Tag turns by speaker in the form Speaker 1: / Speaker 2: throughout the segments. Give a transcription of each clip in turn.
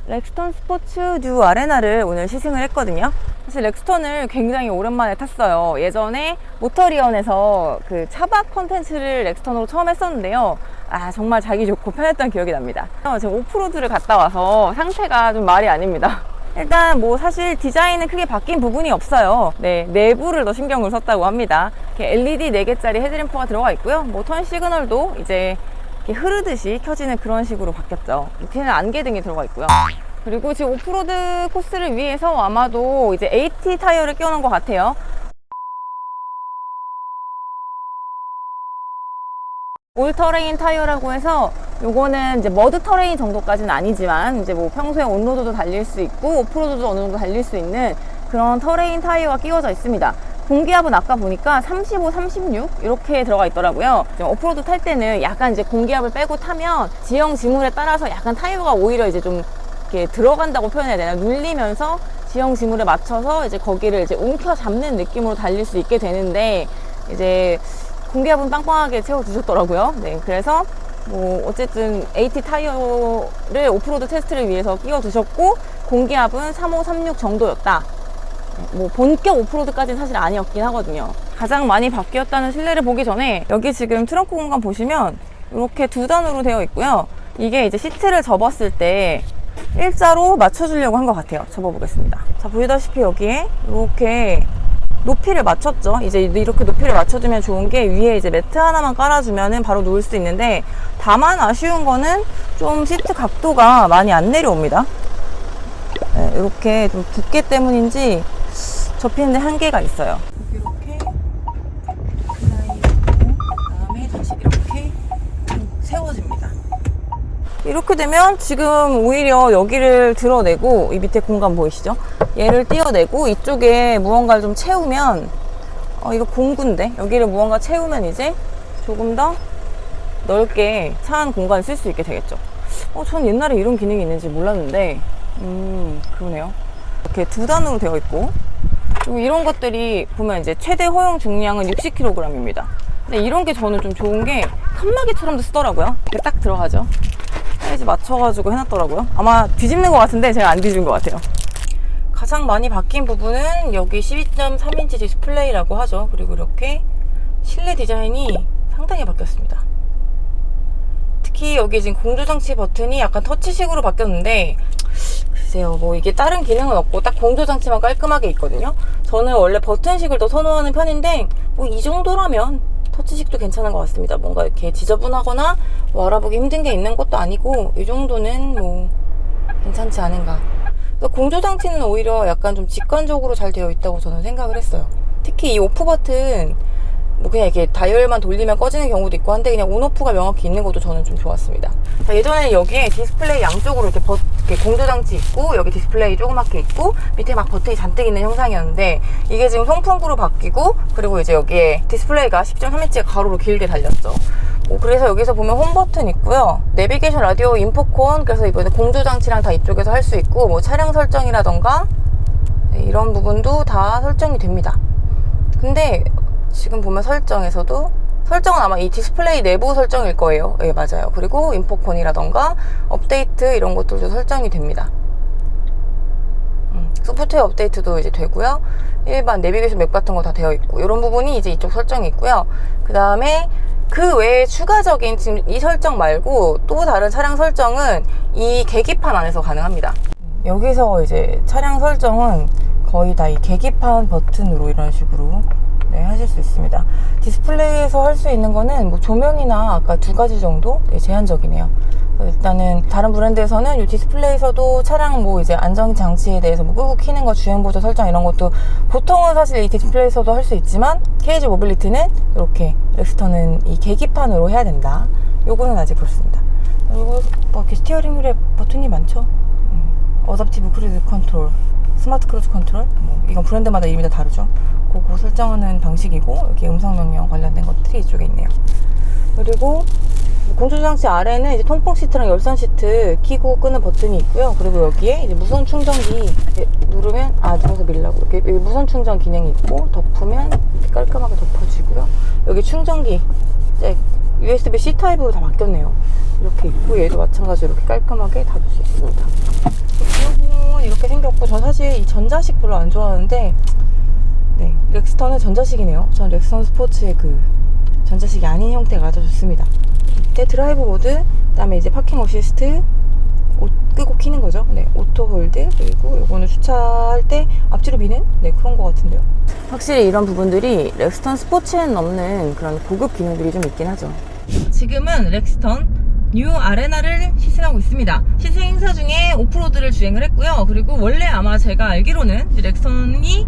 Speaker 1: 렉스턴 스포츠 뉴 아레나를 오늘 시승을 했거든요. 사실 렉스턴을 굉장히 오랜만에 탔어요. 예전에 모터리언에서 그 차박 컨텐츠를 렉스턴으로 처음 했었는데요. 정말 자기 좋고 편했던 기억이 납니다. 지금 오프로드를 갔다 와서 상태가 좀 말이 아닙니다. 일단 뭐 사실 디자인은 크게 바뀐 부분이 없어요. 네, 내부를 더 신경을 썼다고 합니다. 이렇게 LED 4개짜리 헤드램프가 들어가 있고요. 뭐 턴 시그널도 이제 이렇게 흐르듯이 켜지는 그런 식으로 바뀌었죠. 밑에는 안개등이 들어가 있고요. 그리고 지금 오프로드 코스를 위해서 아마도 이제 AT 타이어를 끼워놓은 것 같아요. 올터레인 타이어라고 해서 요거는 이제 머드 터레인 정도까지는 아니지만 이제 뭐 평소에 온로드도 달릴 수 있고 오프로드도 어느 정도 달릴 수 있는 그런 터레인 타이어가 끼워져 있습니다. 공기압은 아까 보니까 35, 36 이렇게 들어가 있더라고요. 오프로드 탈 때는 약간 이제 공기압을 빼고 타면 지형 지물에 따라서 약간 타이어가 오히려 이제 좀 이렇게 들어간다고 표현해야 되나, 눌리면서 지형 지물에 맞춰서 이제 거기를 이제 움켜 잡는 느낌으로 달릴 수 있게 되는데 이제 공기압은 빵빵하게 채워주셨더라고요. 네, 그래서 뭐 어쨌든 AT 타이어를 오프로드 테스트를 위해서 끼워주셨고 공기압은 35, 36 정도였다. 뭐 본격 오프로드까지는 사실 아니었긴 하거든요. 가장 많이 바뀌었다는 실내를 보기 전에 여기 지금 트렁크 공간 보시면 이렇게 2단으로 되어 있고요. 이게 이제 시트를 접었을 때 일자로 맞춰주려고 한 것 같아요. 접어보겠습니다. 자, 보시다시피 여기에 이렇게 높이를 맞췄죠. 이제 이렇게 높이를 맞춰주면 좋은 게 위에 이제 매트 하나만 깔아주면은 바로 놓을 수 있는데, 다만 아쉬운 거는 좀 시트 각도가 많이 안 내려옵니다. 네, 이렇게 좀 두께 때문인지 접히는데 한계가 있어요. 이렇게 슬라이드하고 그다음에 다시 이렇게 세워집니다. 이렇게 되면 지금 오히려 여기를 드러내고, 이 밑에 공간 보이시죠? 얘를 띄어내고 이쪽에 무언가를 좀 채우면 이거 공구인데 여기를 무언가 채우면 이제 조금 더 넓게 차 안 공간을 쓸 수 있게 되겠죠. 전 옛날에 이런 기능이 있는지 몰랐는데 그러네요. 이렇게 2단으로 되어 있고, 그리고 이런 것들이 보면 이제 최대 허용 중량은 60kg입니다. 근데 이런 게 저는 좀 좋은 게 칸막이처럼도 쓰더라고요. 이렇게 딱 들어가죠. 사이즈 맞춰가지고 해놨더라고요. 아마 뒤집는 것 같은데 제가 안 뒤집은 것 같아요. 가장 많이 바뀐 부분은 여기 12.3인치 디스플레이라고 하죠. 그리고 이렇게 실내 디자인이 상당히 바뀌었습니다. 특히 여기 지금 공조장치 버튼이 약간 터치식으로 바뀌었는데, 글쎄요, 뭐 이게 다른 기능은 없고 딱 공조장치만 깔끔하게 있거든요. 저는 원래 버튼식을 더 선호하는 편인데 뭐 이 정도라면 터치식도 괜찮은 것 같습니다. 뭔가 이렇게 지저분하거나 뭐 알아보기 힘든 게 있는 것도 아니고 이 정도는 뭐 괜찮지 않은가. 그래서 공조장치는 오히려 약간 좀 직관적으로 잘 되어 있다고 저는 생각을 했어요. 특히 이 오프 버튼 뭐 그냥 이렇게 다이얼만 돌리면 꺼지는 경우도 있고 한데 그냥 온오프가 명확히 있는 것도 저는 좀 좋았습니다. 자, 예전에는 여기에 디스플레이 양쪽으로 이렇게 공조장치 있고 여기 디스플레이 조그맣게 있고 밑에 막 버튼이 잔뜩 있는 형상이었는데, 이게 지금 송풍구로 바뀌고, 그리고 이제 여기에 디스플레이가 10.3인치가 가로로 길게 달렸죠. 그래서 여기서 보면 홈 버튼 있고요, 내비게이션, 라디오, 인포콘, 그래서 이번에 공조장치랑 다 이쪽에서 할 수 있고, 뭐 차량 설정이라던가 이런 부분도 다 설정이 됩니다. 근데 지금 보면 설정은 아마 이 디스플레이 내부 설정일 거예요. 예, 맞아요. 그리고 인포콘이라던가 업데이트 이런 것들도 설정이 됩니다. 소프트웨어 업데이트도 이제 되고요. 일반 내비게이션 맵 같은 거 다 되어 있고, 이런 부분이 이제 이쪽 설정이 있고요. 그 다음에 그 외에 추가적인 지금 이 설정 말고 또 다른 차량 설정은 이 계기판 안에서 가능합니다. 여기서 이제 차량 설정은 거의 다 이 계기판 버튼으로 이런 식으로 하실 수 있습니다. 디스플레이에서 할 수 있는 거는 뭐 조명이나 아까 2가지 정도 제한적이네요. 일단은 다른 브랜드에서는 이 디스플레이에서도 차량 뭐 이제 안전장치에 대해서 뭐 끄고 키는 거, 주행보조 설정 이런 것도 보통은 사실 이 디스플레이에서도 할 수 있지만, KG 모빌리티는 이렇게, 렉스턴은 이 계기판으로 해야 된다. 요거는 아직 그렇습니다. 그리고 뭐 이렇게 스티어링 휠에 버튼이 많죠. 어댑티브 크루즈 컨트롤, 스마트 크루즈 컨트롤, 뭐 이건 브랜드마다 이름이 다 다르죠. 그거 설정하는 방식이고, 여기 음성 명령 관련된 것들이 이쪽에 있네요. 그리고 공조장치 아래는 이제 통풍 시트랑 열선 시트 키고 끄는 버튼이 있고요. 그리고 여기에 이제 무선 충전기 누르면, 눌러서 밀라고 이렇게 무선 충전 기능이 있고, 덮으면 이렇게 깔끔하게 덮어지고요. 여기 충전기 이제 USB-C 타입으로 다 바뀌었네요. 이렇게 있고, 얘도 마찬가지로 이렇게 깔끔하게 닫을 수 있습니다. 저 사실 이 전자식 별로 안 좋아하는데, 네, 렉스턴은 전자식이네요. 전 렉스턴 스포츠의 그 전자식이 아닌 형태가 아주 좋습니다. 밑에 드라이브 모드, 그 다음에 이제 파킹 어시스트, 끄고 키는 거죠. 네, 오토 홀드, 그리고 요거는 주차할 때 앞뒤로 미는, 네, 그런 거 같은데요. 확실히 이런 부분들이 렉스턴 스포츠에는 없는 그런 고급 기능들이 좀 있긴 하죠. 지금은 렉스턴 뉴 아레나를 시승하고 있습니다. 시승 행사 중에 오프로드를 주행을 했고요. 그리고 원래 아마 제가 알기로는 렉스턴이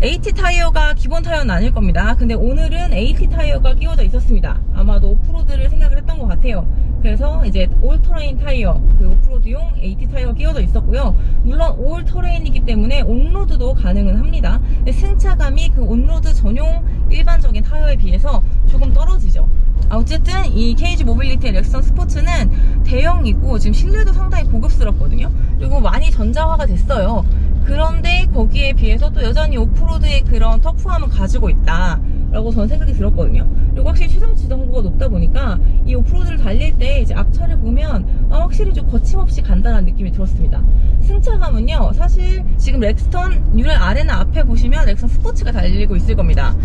Speaker 1: AT 타이어가 기본 타이어는 아닐 겁니다. 근데 오늘은 AT 타이어가 끼워져 있었습니다. 아마도 오프로드를 생각을 했던 것 같아요. 그래서 이제 올터레인 타이어, 그 오프로드용 AT 타이어가 끼워져 있었고요. 물론 올터레인이기 때문에 온로드도 가능은 합니다. 근데 승차감이 그 온로드 전용 일반적인 타이어에 비해서 조금 떨어지죠. 어쨌든 이 KG 모빌리티의 렉스턴 스포츠는 대형이고 지금 실내도 상당히 고급스럽거든요. 그리고 많이 전자화가 됐어요. 그런데 거기에 비해서 또 여전히 오프로드의 그런 터프함을 가지고 있다 라고 저는 생각이 들었거든요. 그리고 확실히 최종 지정고가 높다 보니까 이 오프로드를 달릴 때 이제 앞차를 보면 확실히 좀 거침없이 간다는 느낌이 들었습니다. 승차감은요, 사실 지금 렉스턴 뉴 아레나 앞에 보시면 렉스턴 스포츠가 달리고 있을 겁니다.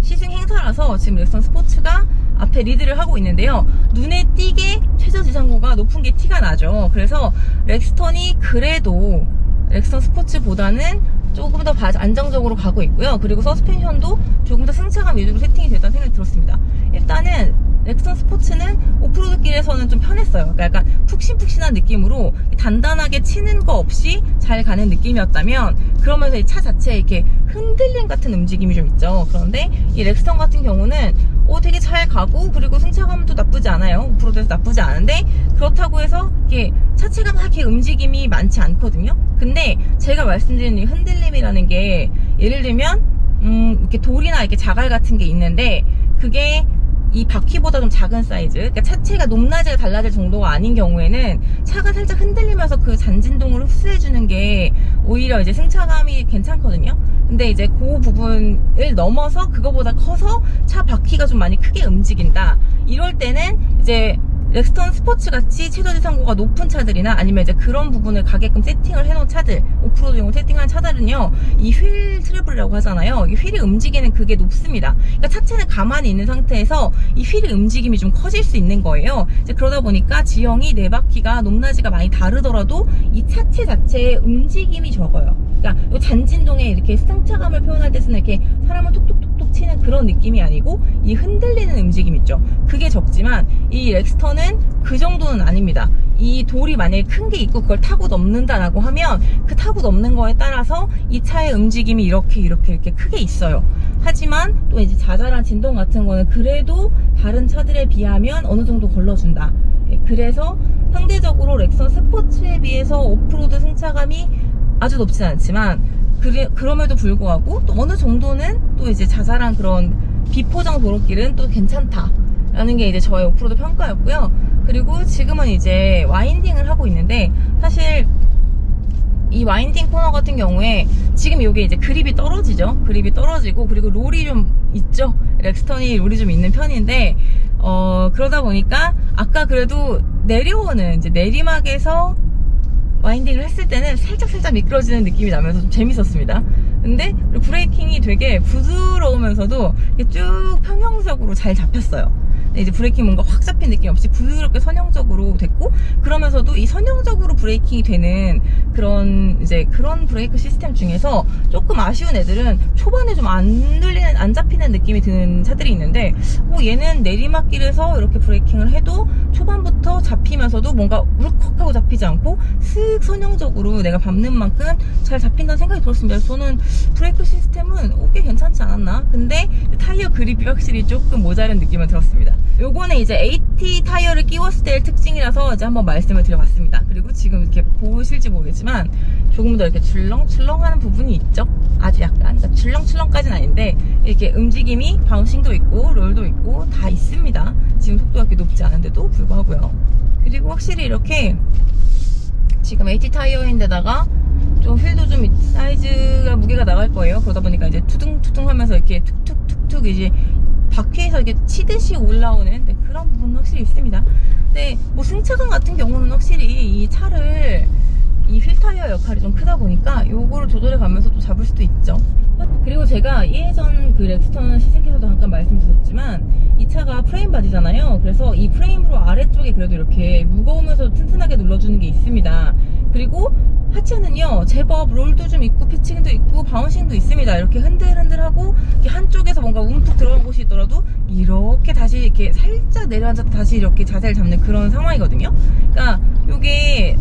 Speaker 1: 시승 행사라서 지금 렉스턴 스포츠가 앞에 리드를 하고 있는데요. 눈에 띄게 최저 지상고가 높은 게 티가 나죠. 그래서 렉스턴이 그래도 렉스턴 스포츠보다는 조금 더 안정적으로 가고 있고요. 그리고 서스펜션도 조금 더 승차감 위주로 세팅이 됐다는 생각이 들었습니다. 일단은 렉스턴 스포츠는 오프로드 길에서는 좀 편했어요. 그러니까 약간 푹신푹신한 느낌으로 단단하게 치는 거 없이 잘 가는 느낌이었다면, 그러면서 이 차 자체에 이렇게 흔들림 같은 움직임이 좀 있죠. 그런데 이 렉스턴 같은 경우는 되게 잘 가고, 그리고 승차감도 나쁘지 않아요. 오프로드에서 나쁘지 않은데, 그렇다고 해서 이게 차체가 막 이렇게 움직임이 많지 않거든요. 근데 제가 말씀드린 이 흔들림이라는 게, 예를 들면 이렇게 돌이나 이렇게 자갈 같은 게 있는데, 그게 이 바퀴보다 좀 작은 사이즈, 그러니까 차체가 높낮이가 달라질 정도가 아닌 경우에는 차가 살짝 흔들리면서 그 잔진동을 흡수해주는 게 오히려 이제 승차감이 괜찮거든요. 근데 이제 그 부분을 넘어서 그거보다 커서 차 바퀴가 좀 많이 크게 움직인다, 이럴 때는 이제 렉스턴 스포츠 같이 최저지상고가 높은 차들이나 아니면 이제 그런 부분을 가게끔 세팅을 해놓은 차들, 오프로드용으로 세팅한 차들은요, 이 휠 트래블이라고 하잖아요. 이 휠이 움직이는 그게 높습니다. 그러니까 차체는 가만히 있는 상태에서 이 휠의 움직임이 좀 커질 수 있는 거예요. 이제 그러다 보니까 지형이 네 바퀴가 높낮이가 많이 다르더라도 이 차체 자체의 움직임이 적어요. 그러니까 이 잔진동에 이렇게 승차감을 표현할 때 쓰는 이렇게 사람을 톡톡톡톡 치는 그런 느낌이 아니고 이 흔들리는 움직임 있죠. 그게 적지만 이 렉스턴은 그 정도는 아닙니다. 이 돌이 만약에 큰 게 있고 그걸 타고 넘는다라고 하면 그 타고 넘는 거에 따라서 이 차의 움직임이 이렇게 크게 있어요. 하지만 또 이제 자잘한 진동 같은 거는 그래도 다른 차들에 비하면 어느 정도 걸러준다. 그래서 상대적으로 렉스턴 스포츠에 비해서 오프로드 승차감이 아주 높진 않지만, 그럼에도 불구하고 또 어느 정도는 또 이제 자잘한 그런 비포장 도로길은 또 괜찮다 라는 게 이제 저의 오프로드 평가였고요. 그리고 지금은 이제 와인딩을 하고 있는데, 사실 이 와인딩 코너 같은 경우에 지금 이게 이제 그립이 떨어지죠. 그립이 떨어지고, 그리고 롤이 좀 있죠. 렉스턴이 롤이 좀 있는 편인데, 그러다 보니까 아까 그래도 내려오는 이제 내리막에서 와인딩을 했을 때는 살짝 미끄러지는 느낌이 나면서 좀 재밌었습니다. 근데 브레이킹이 되게 부드러우면서도 쭉 평형적으로 잘 잡혔어요. 이제 브레이킹 뭔가 확 잡힌 느낌 없이 부드럽게 선형적으로 됐고, 그러면서도 이 선형적으로 브레이킹이 되는 그런 브레이크 시스템 중에서 조금 아쉬운 애들은 초반에 좀 안 잡히는 느낌이 드는 차들이 있는데, 얘는 내리막길에서 이렇게 브레이킹을 해도 초반부터 잡히면서도 뭔가 울컥하고 잡히지 않고 슥 선형적으로 내가 밟는 만큼 잘 잡힌다는 생각이 들었습니다. 저는 브레이크 시스템은 꽤 괜찮지 않았나? 근데 타이어 그립이 확실히 조금 모자란 느낌은 들었습니다. 요거는 이제 AT 타이어를 끼웠을 때의 특징이라서 이제 한번 말씀을 드려봤습니다. 그리고 지금 이렇게 보실지 모르겠지만 조금 더 이렇게 출렁출렁하는 부분이 있죠. 아주 약간, 그러니까 출렁출렁까지는 아닌데 이렇게 움직임이 바운싱도 있고 롤도 있고 다 있습니다. 지금 속도가 그렇게 높지 않은데도 불구하고요. 그리고 확실히 이렇게 지금 AT 타이어인데다가 좀 휠도 좀 사이즈가 무게가 나갈 거예요. 그러다 보니까 이제 투둥투둥 하면서 이렇게 툭툭툭툭 이제 바퀴에서 이렇게 치듯이 올라오는 그런 부분은 확실히 있습니다. 근데 뭐 승차감 같은 경우는 확실히 이 차를 이 휠 타이어 역할을 발이 좀 크다 보니까 요거를 조절해 가면서 또 잡을 수도 있죠. 그리고 제가 예전 그 렉스턴 시승기에서도 잠깐 말씀드렸지만 이 차가 프레임 바디잖아요. 그래서 이 프레임으로 아래쪽에 그래도 이렇게 무거우면서 튼튼하게 눌러주는 게 있습니다. 그리고 하체는요 제법 롤도 좀 있고 피칭도 있고 바운싱도 있습니다. 이렇게 흔들흔들하고 이렇게 한쪽에서 뭔가 움푹 들어간 곳이 있더라도 이렇게 다시 이렇게 살짝 내려앉아서 다시 이렇게 자세를 잡는 그런 상황이거든요. 그러니까 요게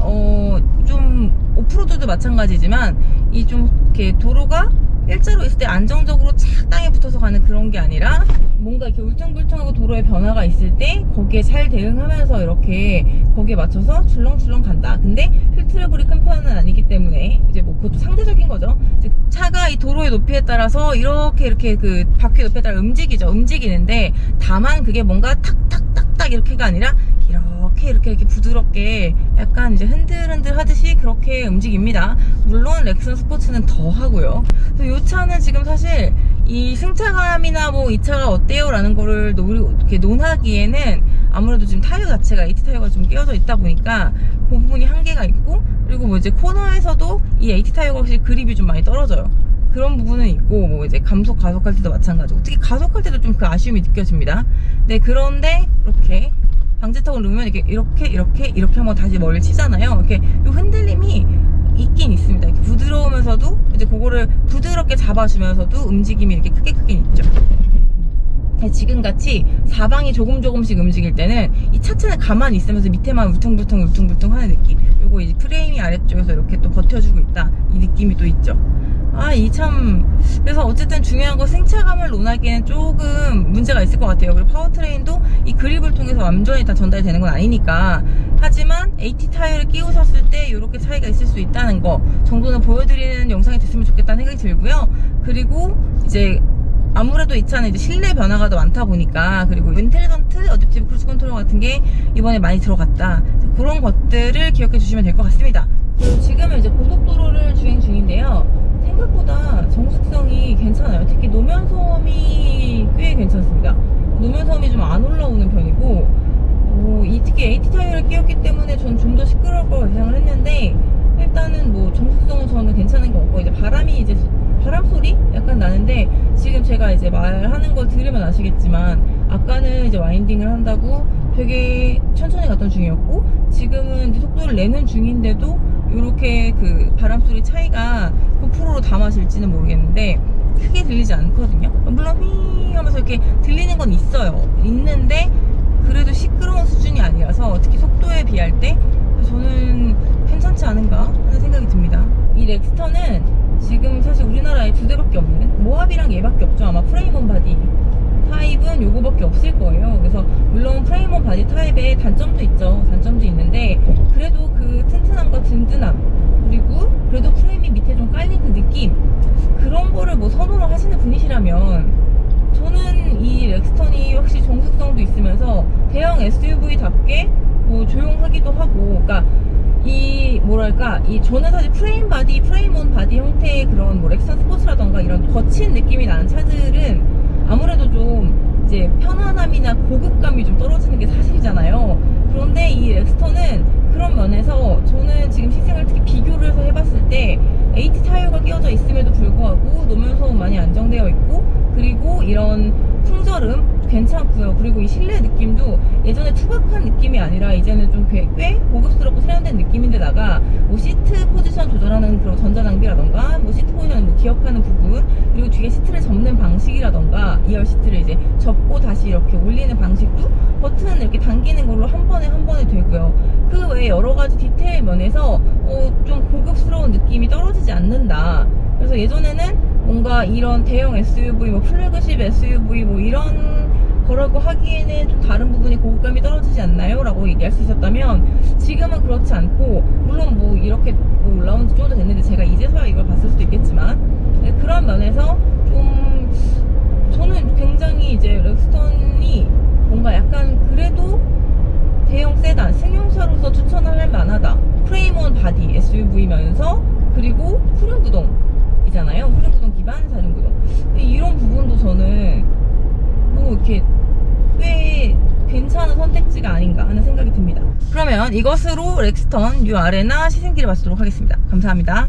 Speaker 1: 좀 오프로드도 마찬가지지만 이 좀 이렇게 도로가 일자로 있을 때 안정적으로 착 땅에 붙어서 가는 그런 게 아니라 뭔가 이렇게 울퉁불퉁하고 도로에 변화가 있을 때 거기에 잘 대응하면서 이렇게 거기에 맞춰서 줄렁줄렁 간다. 근데 휠트래블이 큰 편은 아니기 때문에 이제 뭐 그것도 상대적인 거죠. 즉 차가 이 도로의 높이에 따라서 이렇게 그 바퀴 높이에 따라 움직이는데 다만 그게 뭔가 탁탁탁탁 이렇게가 아니라 이렇게 부드럽게 약간 이제 흔들흔들 하듯이 그렇게 움직입니다. 물론 렉슨 스포츠는 더 하고요. 그래서 이 차는 지금 사실 이 승차감이나 뭐 이 차가 어때요? 라는 거를 이렇게 논하기에는 아무래도 지금 타이어 자체가 AT 타이어가 좀 끼워져 있다 보니까 그 부분이 한계가 있고, 그리고 뭐 이제 코너에서도 이 AT 타이어가 확실히 그립이 좀 많이 떨어져요. 그런 부분은 있고, 뭐 이제 가속할 때도 마찬가지고, 특히 가속할 때도 좀 그 아쉬움이 느껴집니다. 네, 그런데 이렇게 방지턱을 누르면 이렇게 하면 다시 머리를 치잖아요. 이렇게 요 흔들림이 있긴 있습니다. 이렇게 부드러우면서도 이제 그거를 부드럽게 잡아주면서도 움직임이 이렇게 크게 있죠. 지금같이 사방이 조금씩 움직일 때는 이 차체는 가만히 있으면서 밑에만 울퉁불퉁 하는 느낌? 요거 이제 프레임이 아래쪽에서 이렇게 또 버텨주고 있다, 이 느낌이 또 있죠. 그래서 어쨌든 중요한 건 승차감을 논하기에는 조금 문제가 있을 것 같아요. 그리고 파워트레인도 이 그립을 통해서 완전히 다 전달이 되는 건 아니니까. 하지만 AT 타이어를 끼우셨을 때 이렇게 차이가 있을 수 있다는 거 정도는 보여드리는 영상이 됐으면 좋겠다는 생각이 들고요. 그리고 이제 아무래도 이 차는 이제 실내 변화가 더 많다 보니까, 그리고 인텔리전트 어댑티브 크루즈 컨트롤 같은 게 이번에 많이 들어갔다, 그런 것들을 기억해 주시면 될 것 같습니다. 그리고 지금은 이제 고속도로를 주행 중인데요. 생각보다 정숙성이 괜찮아요. 특히 노면소음이 꽤 괜찮습니다. 노면소음이 좀 안 올라오는 편이고, 특히 AT 타이어를 끼웠기 때문에 전 좀 더 시끄러울 거라고 예상을 했는데, 일단은 뭐 정숙성은 저는 괜찮은 것 같고, 이제 바람 소리 약간 나는데, 지금 제가 이제 말하는 걸 들으면 아시겠지만 아까는 이제 와인딩을 한다고 되게 천천히 갔던 중이었고, 지금은 이제 속도를 내는 중인데도 이렇게 그 바람 소리 차이가 9%로 담아질지는 모르겠는데 크게 들리지 않거든요. 물론 휘 하면서 이렇게 들리는 건 있는데 그래도 시끄러운 수준이 아니라서, 특히 속도에 비할 때 저는 괜찮지 않은가 하는 생각이 듭니다. 이 렉스턴은 지금 사실 우리나라에 2대밖에 없는, 모하비랑 얘밖에 없죠. 아마 프레임온 바디 타입은 요거밖에 없을 거예요. 그래서 물론 프레임온 바디 타입에 단점도 있죠. 단점도 있는데 그래도 그 튼튼함과 든든함, 그리고 그래도 프레임이 밑에 좀 깔린 그 느낌, 그런 거를 뭐 선호를 하시는 분이시라면 저는 이 렉스턴이 확실히 정숙성도 있으면서 대형 SUV답게 뭐 조용하기도 하고, 그러니까 저는 사실 프레임온 바디 형태의 그런 뭐 렉선 스포츠라던가 이런 거친 느낌이 나는 차들은 아무래도 좀 이제 편안함이나 고급감이 좀 떨어지는 게 사실이잖아요. 그런데 이 렉스턴은 그런 면에서 저는 지금 시승을 특히 비교를 해서 해봤을 때 AT 타이어가 끼워져 있음에도 불구하고 노면소음 많이 안정되어 있고, 그리고 이런 풍절음 괜찮고요. 그리고 이 실내 느낌도 예전에 투박한 느낌이 아니라 이제는 좀 꽤 고급스럽고 세련된 느낌인데다가 뭐 시트 포지션 조절하는 그런 전자장비라던가 뭐 시트 포지션 뭐 기억하는 부분, 그리고 뒤에 시트를 접는 방식이라던가 2열 시트를 이제 접고 다시 이렇게 올리는 방식도 버튼 이렇게 당기는 걸로 한 번에 되고요. 그 외에 여러 가지 디테일 면에서 좀 고급스러운 느낌이 떨어지지 않는다. 그래서 예전에는 뭔가 이런 대형 SUV, 뭐 플래그십 SUV 뭐 이런 거라고 하기에는 좀 다른 부분이 고급감이 떨어지지 않나요? 라고 얘기할 수 있었다면 지금은 그렇지 않고, 물론 뭐 이렇게 뭐 올라온 지 좀 더 됐는데 제가 이제서야 이걸 봤을 수도 있겠지만, 그런 면에서 좀 저는 굉장히 이제 렉스턴이 뭔가 약간 그래도 대형 세단, 승용차로서 추천을 할 만하다. 프레임온 바디 SUV면서 그리고 후륜구동이잖아요. 후륜구동 기반 사륜구동. 이런 부분도 저는 뭐 이렇게 꽤 괜찮은 선택지가 아닌가 하는 생각이 듭니다. 그러면 이것으로 렉스턴 뉴 아레나 시승기를 마치도록 하겠습니다. 감사합니다.